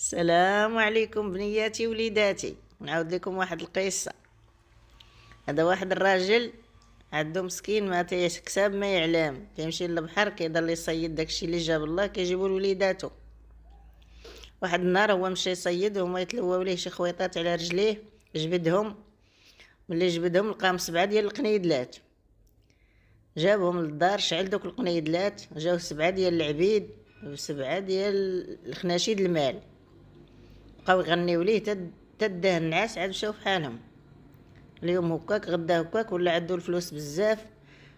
السلام عليكم بنياتي وليداتي. نعاود لكم واحد القصه. هذا واحد الراجل عنده مسكين ما تيكسب ما يعلم، كيمشي للبحر كيضل يصيد داكشي اللي جاب الله كيجيبو لوليداتو. واحد النهار هو مشى يصيد وهما يتلواو ليه شي خويطات على رجليه، جبدهم. ملي جبدهم لقاهم 7 ديال القنيدلات، جابهم للدار شعل دوك القنيدلات، جاو 7 ديال العبيد و7 ديال الخناشيد المال، بقاو يغنيو ليه تداه النعاس. عاد مشاو فحالهم. اليوم هكاك غدا هكاك ولا عندو الفلوس بزاف،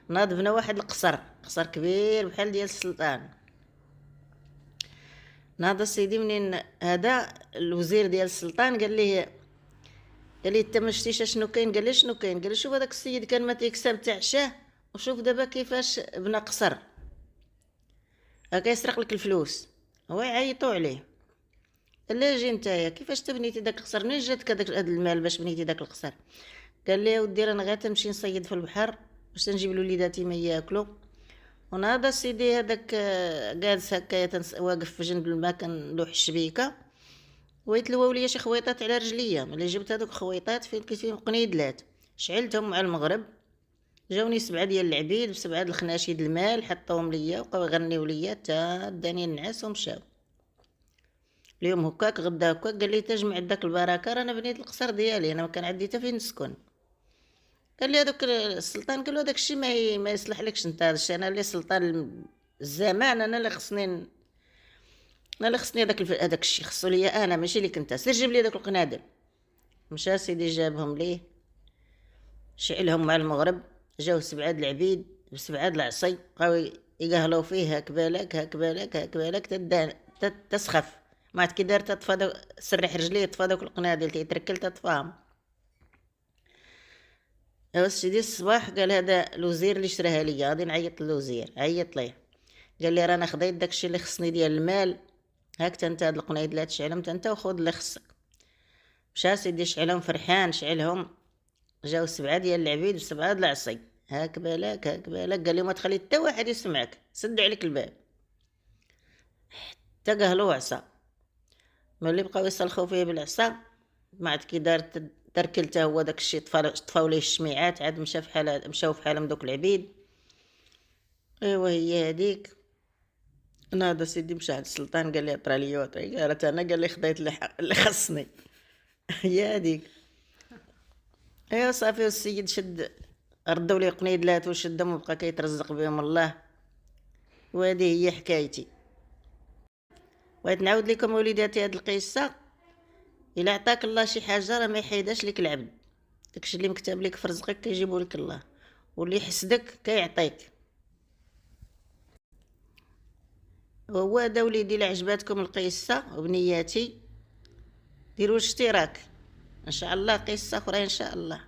ناض بنا واحد قصر كبير بحال ديال السلطان. ناض سيدي منين هذا الوزير ديال السلطان قال ليه انت ما شفتيش شنو كاين؟ قال لي شنو كاين؟ قال لي شوف هذاك السيد كان ما تيكسب تاع عشاه، وشوف دابا كيفاش بنا قصر، هكا يسرق لك الفلوس. هو يعيطوا عليه، قال لي اجي نتايا كيفاش تبنيتي داك القصر؟ منين جاتك هذا المال باش بنيتي داك القصر؟ قال لي ودي انا غير تمشي نصيد في البحر باش تنجيب لوليداتي ما ياكلوا. وناض سيدي هذاك جالس هكايا واقف في جنب الماء كنلوح الشبيكه، ويتلواو ليا شي خويطات على رجليا. ملي جبت هذوك الخويطات فيهم قنيدلات شعلتهم مع المغرب، جاوني 7 ديال العبيد و7 الخناشيد المال حطوهم ليا وبقاو يغنيو ليا تا داني النعاس ومشاو. اليوم هكاك غدا هكاك قال لي تجمع داك البركه، رانا بنيت القصر ديالي، انا ما كان عندي حتى فين نسكن. قال لي هذاك السلطان، قال له داك الشيء ما يصلح لكش انت، هذا الشيء انا اللي سلطان الزمان، انا اللي خصني هذاك الشيء خصو ليا انا ماشي ليك انت. سير جيب لي داك القنادل. مشى سيدي جابهم ليه، شعلهم مع المغرب، جاو 7 العبيد و7 العصي، بقاو يقهلوا فيه هكبالك هكبالك هكبالك تسخف. ما عاد كي دار تطفى سرح رجليه طفى دوك القنادل تيتركل تطفاهم. سيدي الصباح قال هذا الوزير اللي شراها ليا غادي نعيط للوزير. عيط ليه قال لي رانا خديت داكشي اللي خصني ديال المال، هاك انت هاد القنيدلات شعلهم انت وخذ اللي خصك. مشى سيدي شعلهم فرحان شعلهم، جاو 7 ديال العبيد و7 العصي، هاك بالك هاك بالك. قال لي ما تخلي حتى واحد يسمعك، سد عليك الباب. حتى قهلو عصا. ملي بقاو يصلخوا فيه بالعصا، ما عاد كي دار تركلته هو داك الشيء طفاو ليه الشميعات، عاد مشاو فحالهم دوك العبيد. ايوا هي هذيك. ناض سيدي مشى عند السلطان قال لي عطرا لي وطري، قالت انا قال لي خديت اللي خصني. هي هذيك. ايوا صافي السيد شد، ردوا لي قنيدلات وشدهم وبقى كيترزق بهم الله. وهذه هي حكايتي. بغيت نعاود لكم وليداتي هاد القصه. الا عطاك الله شي حاجه راه ما يحيدهاش لك العبد، داكشي اللي مكتوب لك في رزقك كيجيبو لك الله، واللي يحسدك كيعطيك. وهو هذا وليدي، الا عجباتكم القصه وبنياتي ديروا اشتراك، ان شاء الله قصه اخرى ان شاء الله.